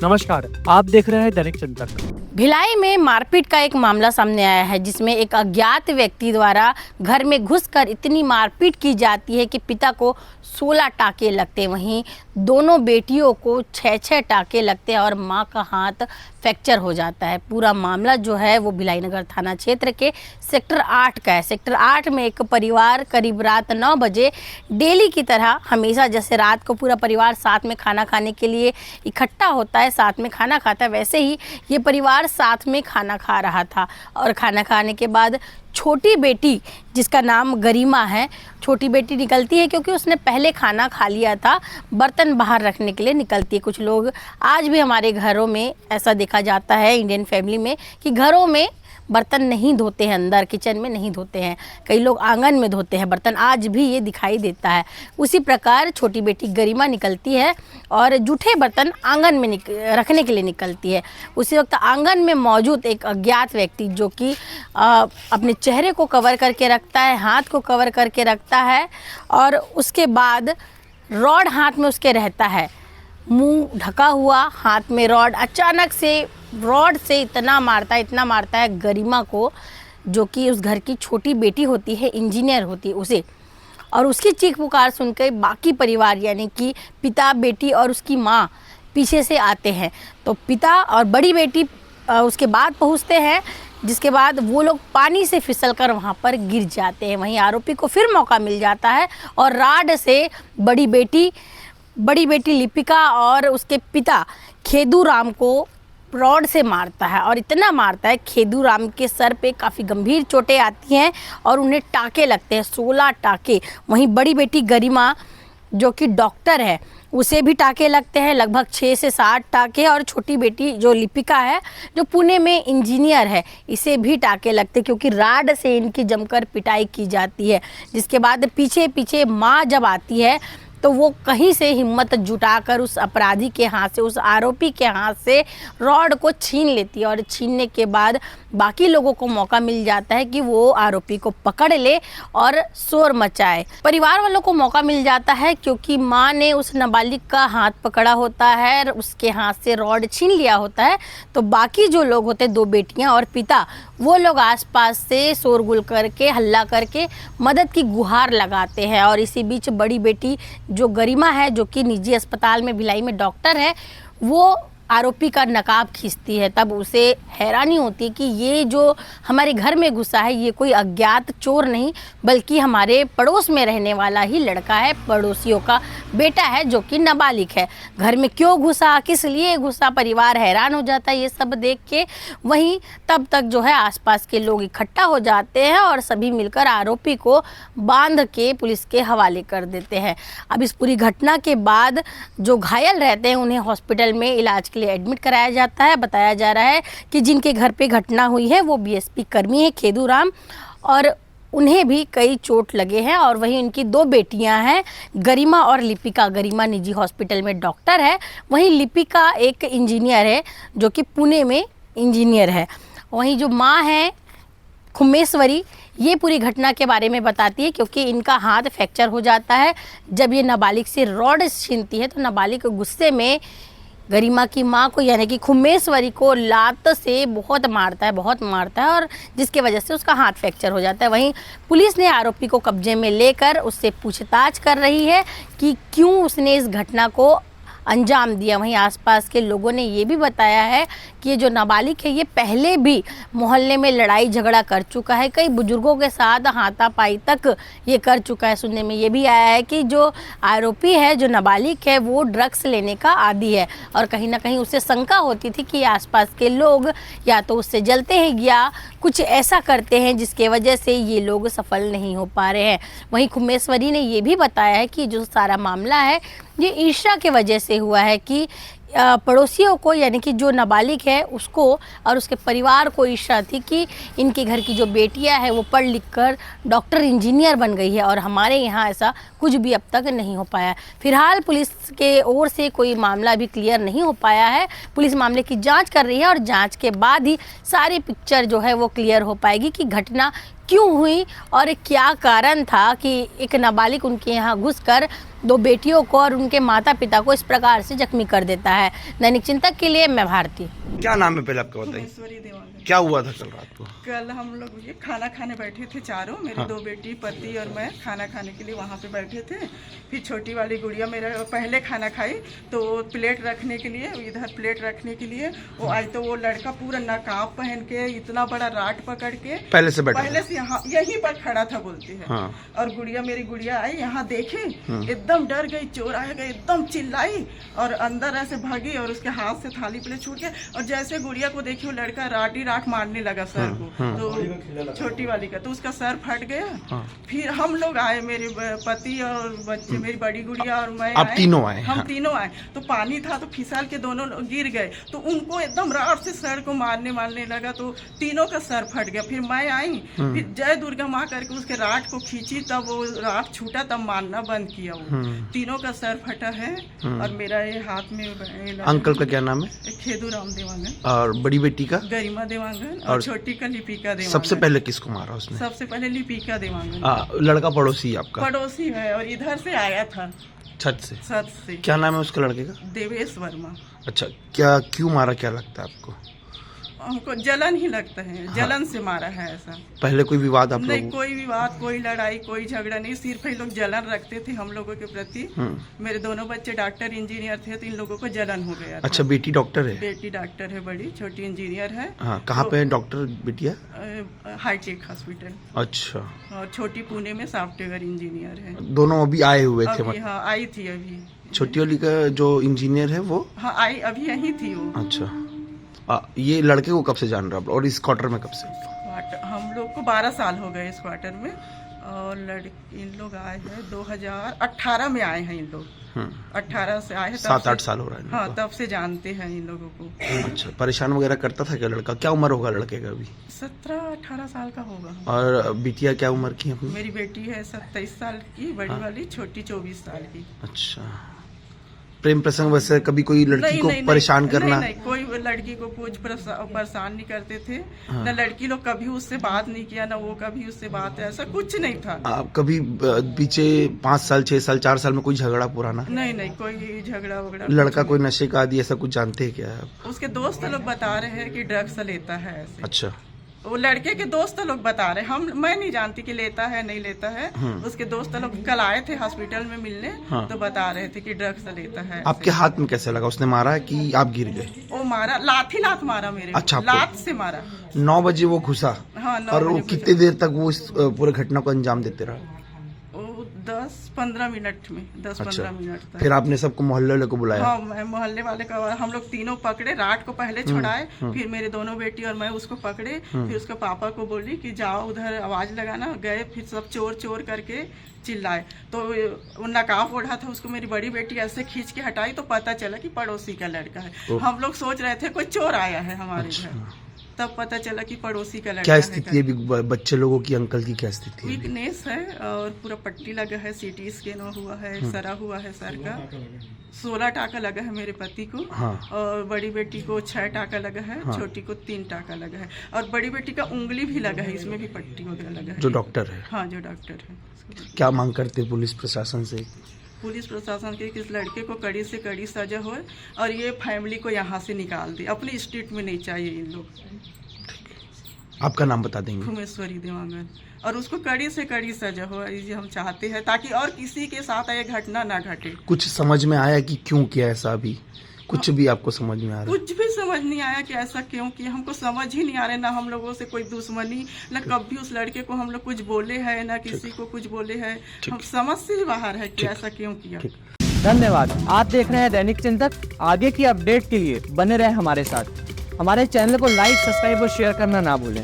नमस्कार, आप देख रहे हैं दैनिक चिंतन। भिलाई में मारपीट का एक मामला सामने आया है, जिसमें एक अज्ञात व्यक्ति द्वारा घर में घुसकर इतनी मारपीट की जाती है कि पिता को 16 टाके लगते हैं, वहीं दोनों बेटियों को 6-6 टाके लगते हैं और मां का हाथ फ्रैक्चर हो जाता है। पूरा मामला जो है वो भिलाई नगर थाना क्षेत्र के सेक्टर 8 का है। सेक्टर 8 में एक परिवार करीब रात 9 बजे डेली की तरह हमेशा जैसे रात को पूरा परिवार साथ में खाना खाने के लिए इकट्ठा होता है, साथ में खाना खाता है, वैसे ही ये परिवार साथ में खाना खा रहा था। और खाना खाने के बाद छोटी बेटी, जिसका नाम गरिमा है, छोटी बेटी निकलती है क्योंकि उसने पहले खाना खा लिया था, बर्तन बाहर रखने के लिए निकलती है। कुछ लोग आज भी हमारे घरों में ऐसा देखा जाता है इंडियन फैमिली में कि घरों में बर्तन नहीं धोते हैं, अंदर किचन में नहीं धोते हैं, कई लोग आंगन में धोते हैं बर्तन, आज भी ये दिखाई देता है। उसी प्रकार छोटी बेटी गरिमा निकलती है और जूठे बर्तन आंगन में रखने के लिए निकलती है। उसी वक्त आंगन में मौजूद एक अज्ञात व्यक्ति जो कि अपने चेहरे को कवर करके रखता है, हाथ को कवर करके रखता है और उसके बाद रॉड हाथ में उसके रहता है, मुंह ढका हुआ, हाथ में रॉड, अचानक से रॉड से इतना मारता है गरिमा को, जो कि उस घर की छोटी बेटी होती है, इंजीनियर होती है उसे। और उसकी चीख पुकार सुनकर बाकी परिवार यानी कि पिता, बेटी और उसकी माँ पीछे से आते हैं। तो पिता और बड़ी बेटी उसके बाद पहुँचते हैं, जिसके बाद वो लोग पानी से फिसलकर वहाँ पर गिर जाते हैं। वहीं आरोपी को फिर मौका मिल जाता है और राड से बड़ी बेटी लिपिका और उसके पिता खेदूराम को रॉड से मारता है और इतना मारता है, खेदूराम के सर पे काफ़ी गंभीर चोटें आती हैं और उन्हें टाके लगते हैं, 16 टाके। वहीं बड़ी बेटी गरिमा जो कि डॉक्टर है, उसे भी टाके लगते हैं, लगभग 6 से 7 टाके। और छोटी बेटी जो लिपिका है, जो पुणे में इंजीनियर है, इसे भी टाके लगते हैं क्योंकि राड से इनकी जमकर पिटाई की जाती है। जिसके बाद पीछे माँ जब आती है तो वो कहीं से हिम्मत जुटाकर उस अपराधी के हाथ से, उस आरोपी के हाथ से रॉड को छीन लेती है और छीनने के बाद बाकी लोगों को मौका मिल जाता है कि वो आरोपी को पकड़ ले और शोर मचाए। परिवार वालों को मौका मिल जाता है क्योंकि माँ ने उस नाबालिग का हाथ पकड़ा होता है, उसके हाथ से रॉड छीन लिया होता है। तो बाकी जो लोग होते हैं, 2 बेटियां और पिता, वो लोग आसपास से शोरगुल करके, हल्ला करके मदद की गुहार लगाते हैं। और इसी बीच बड़ी बेटी जो गरिमा है, जो कि निजी अस्पताल में भिलाई में डॉक्टर है, वो आरोपी का नकाब खींचती है। तब उसे हैरानी होती है कि ये जो हमारे घर में घुसा है, ये कोई अज्ञात चोर नहीं बल्कि हमारे पड़ोस में रहने वाला ही लड़का है, पड़ोसियों का बेटा है, जो कि नाबालिग है। घर में क्यों घुसा, किस लिए घुसा, परिवार हैरान हो जाता है ये सब देख के। वहीं तब तक जो है आसपास के लोग इकट्ठा हो जाते हैं और सभी मिलकर आरोपी को बांध के पुलिस के हवाले कर देते हैं। अब इस पूरी घटना के बाद जो घायल रहते हैं उन्हें हॉस्पिटल में इलाज लिए एडमिट कराया जाता है। बताया जा रहा है कि जिनके घर पे घटना हुई है वो बीएसपी कर्मी है, खेदूराम, और उन्हें भी कई चोट लगे हैं। और वहीं उनकी 2 बेटियां हैं, गरिमा और लिपिका। गरिमा निजी हॉस्पिटल में डॉक्टर है, वहीं लिपिका एक इंजीनियर है जो कि पुणे में इंजीनियर है। वहीं जो माँ है खुमेश्वरी, ये पूरी घटना के बारे में बताती है क्योंकि इनका हाथ फ्रैक्चर हो जाता है जब ये नाबालिग से रॉड छीनती है। तो नाबालिग गुस्से में गरिमा की माँ को यानी कि खुमेश्वरी को लात से बहुत मारता है और जिसकी वजह से उसका हाथ फ्रैक्चर हो जाता है। वहीं पुलिस ने आरोपी को कब्जे में लेकर उससे पूछताछ कर रही है कि क्यों उसने इस घटना को अंजाम दिया। वहीं आसपास के लोगों ने ये भी बताया है कि ये जो नाबालिग है, ये पहले भी मोहल्ले में लड़ाई झगड़ा कर चुका है, कई बुजुर्गों के साथ हाथापाई तक ये कर चुका है। सुनने में ये भी आया है कि जो आरोपी है, जो नाबालिग है, वो ड्रग्स लेने का आदी है और कहीं ना कहीं उसे शंका होती थी कि आसपास के लोग या तो उससे जलते हैं या कुछ ऐसा करते हैं जिसके वजह से ये लोग सफल नहीं हो पा रहे हैं। वहीं खुमेश्वरी ने ये भी बताया है कि जो सारा मामला है ये ईर्ष्या के वजह से हुआ है कि पड़ोसियों को यानी कि जो नाबालिग है उसको और उसके परिवार को ईर्ष्या थी कि इनके घर की जो बेटियां है वो पढ़ लिख कर डॉक्टर इंजीनियर बन गई है और हमारे यहाँ ऐसा कुछ भी अब तक नहीं हो पाया। फिलहाल पुलिस के ओर से कोई मामला भी क्लियर नहीं हो पाया है। पुलिस मामले की जांच कर रही है और जांच के बाद ही सारी पिक्चर जो है वो क्लियर हो पाएगी कि घटना क्यों हुई और क्या कारण था कि एक नाबालिग उनके यहाँ घुसकर दो बेटियों को और उनके माता पिता को इस प्रकार से जख्मी कर देता है। दैनिक चिंतक के लिए मैं भारती। क्या नाम है पहले आपका बताइए? भुवनेश्वरी देवांगन। क्या हुआ था कल रात को? कल हम लोग ये खाना खाने बैठे थे चारों, मेरी दो बेटी, पति और मैं खाना खाने के लिए वहाँ पे बैठे थे। फिर छोटी वाली गुड़िया मेरा पहले खाना खाई तो प्लेट रखने के लिए, इधर प्लेट रखने के लिए वो आई तो वो लड़का पूरा नकाब पहन के इतना बड़ा राट पकड़ के पहले से बैठा पहले से यहाँ यहीं पर खड़ा था बोलती है। हाँ। और गुड़िया, मेरी गुड़िया आई यहाँ देखी, एकदम डर गई, चोर आएगा, एकदम चिल्लाई और अंदर ऐसे भागी और उसके हाथ से थाली प्लेट छूट गया। और जैसे गुड़िया को देखी वो लड़का राट मारने लगा सर को, तो छोटी वाली का, तो उसका सर फट गया। फिर हम लोग आए, मेरे पति और बच्चे, मेरी बड़ी गुड़िया और मैं आप तीनों आए? हम हाँ। तीनों आए तो पानी था तो फिसल के दोनों लोग गिर गए, तो उनको एकदम राट से सर को मारने लगा, तो तीनों का सर फट गया। फिर मैं आई, फिर जय दुर्गा माँ करके उसके राट को खींची, तब वो राट छूटा, तब मारना बंद किया। वो तीनों का सर फटा है और मेरा ये हाथ में अंकल का क्या नाम है? खेदू राम देवांगन। और बड़ी बेटी का? गरिमा देवांगन। और छोटी का लिपिका देवांगन। सबसे पहले किसको मारा उसने? सबसे पहले लिपिका देवांगन। लड़का पड़ोसी आपका? पड़ोसी है और इधर से आया था छत से। छत से। क्या नाम है उसके लड़के का? देवेश वर्मा। अच्छा, क्या क्यों मारा, क्या लगता है आपको? हमको जलन ही लगता है, जलन से मारा है ऐसा। पहले कोई विवाद आप नहीं, लोगों? कोई विवाद, कोई लड़ाई, कोई झगड़ा नहीं, सिर्फ ये लोग जलन रखते थे हम लोगों के प्रति। मेरे दोनों बच्चे डॉक्टर इंजीनियर थे तो इन लोगों को जलन हो गया था। अच्छा, बेटी डॉक्टर है? बेटी डॉक्टर है, बड़ी, छोटी इंजीनियर है। हाँ, कहाँ पे है डॉक्टर बिटिया? Hi tech hospital. अच्छा। और छोटी पुणे में सॉफ्टवेयर इंजीनियर है। दोनों अभी आए हुए थे? अभी हाँ आई थी अभी। छोटी वाली का जो इंजीनियर है वो? हाँ आई, अभी यही थी वो। अच्छा। ये लड़के को कब से जान रहा आप और इस क्वार्टर में कब से? हम लोग को 12 साल हो गए इस क्वार्टर में, और इन लोग आए हैं 2018 में आए हैं इन लोग। 18 से आए हैं। 7-8 साल हो रहा है। हाँ, तब से जानते हैं इन लोगों को। अच्छा, परेशान वगैरह करता था क्या लड़का? क्या उम्र होगा लड़के का अभी? 17-18 साल का होगा। और बिटिया क्या उम्र की है? मेरी बेटी है 27 साल की, बड़ी वाली, छोटी 24 साल की। अच्छा। प्रेम प्रसंग वैसे कभी कोई लड़की को परेशान करना? नहीं, कोई लड़की को कुछ परेशान नहीं करते थे। न लड़की लोग कभी उससे बात नहीं किया, न वो कभी उससे बात, ऐसा कुछ नहीं था। आप कभी पीछे 5 साल 6 साल 4 साल में कोई झगड़ा पुराना? नहीं, कोई झगड़ा वगड़ा। लड़का कोई नशे का आदि ऐसा कुछ जानते हैं क्या आप? उसके दोस्त लोग बता रहे हैं कि ड्रग्स लेता है ऐसे। अच्छा। वो लड़के के दोस्त लोग बता रहे, मैं नहीं जानती कि लेता है नहीं लेता है। उसके दोस्त लोग कल आए थे हॉस्पिटल में मिलने। तो बता रहे थे कि ड्रग्स लेता है। आपके हाथ में कैसे लगा? उसने मारा है कि आप गिर गए? वो मारा, लात मारा मेरे। अच्छा, लात से मारा। 9 बजे वो घुसा? हाँ, 9 और वो बजे कितनी देर तक वो इस पूरे घटना को अंजाम देते रहा? 10-15 मिनट में, 10-15 मिनट तक। फिर आपने सबको मोहल्ले वाले को बुलाया? हाँ, मैं मोहल्ले वाले का, हम लोग तीनों पकड़े, रात को पहले छुड़ाए, फिर मेरे दोनों बेटी और मैं उसको पकड़े। फिर उसके पापा को बोली कि जाओ उधर आवाज लगाना, गए, फिर सब चोर करके चिल्लाए। तो वो नकाब ओढ़ा था, उसको मेरी बड़ी बेटी ऐसे खींच के हटाई तो पता चला कि पड़ोसी का लड़का है। हम लोग सोच रहे थे कोई चोर आया है हमारे घर, तब पता चला कि पड़ोसी का लड़का है। क्या स्थिति है बच्चे लोगों की? अंकल की क्या स्थिति है? वीकनेस है और पूरा पट्टी लगा है, सीटी स्कैन हुआ है, एक्सरा हुआ है सर का। 16 टाका लगा है मेरे पति को। हाँ। और बड़ी बेटी को 6 टाका लगा है। हाँ। छोटी को 3 टाका लगा है और बड़ी बेटी का उंगली भी लगा है, इसमें भी पट्टी वगैरह लगा है। जो डॉक्टर है? हाँ, जो डॉक्टर है। क्या मांग करते पुलिस प्रशासन से? पुलिस प्रशासन के इस लड़के को कड़ी से कड़ी सजा हो और ये फैमिली को यहाँ से निकाल दे, अपनी स्ट्रीट में नहीं चाहिए इन लोग। आपका नाम बता देंगे? भुवनेश्वरी देवांगन। और उसको कड़ी से कड़ी सजा हो, ये हम चाहते हैं, ताकि और किसी के साथ ये घटना ना घटे। कुछ समझ में आया कि क्यों किया ऐसा? अभी कुछ भी आपको समझ में आ रहा है? कुछ भी समझ नहीं आया कि ऐसा क्यों किया, हमको समझ ही नहीं आ रहा है। ना हम लोगों से कोई दुश्मनी, ना कभी उस लड़के को हम लोग कुछ बोले हैं, ना किसी को कुछ बोले हैं। हम समझ से ही बाहर है कि ऐसा क्यों किया। धन्यवाद। आप देख रहे हैं दैनिक चिंतक। आगे की अपडेट के लिए बने रहे हमारे साथ। हमारे चैनल को लाइक, सब्सक्राइब और शेयर करना ना भूलें।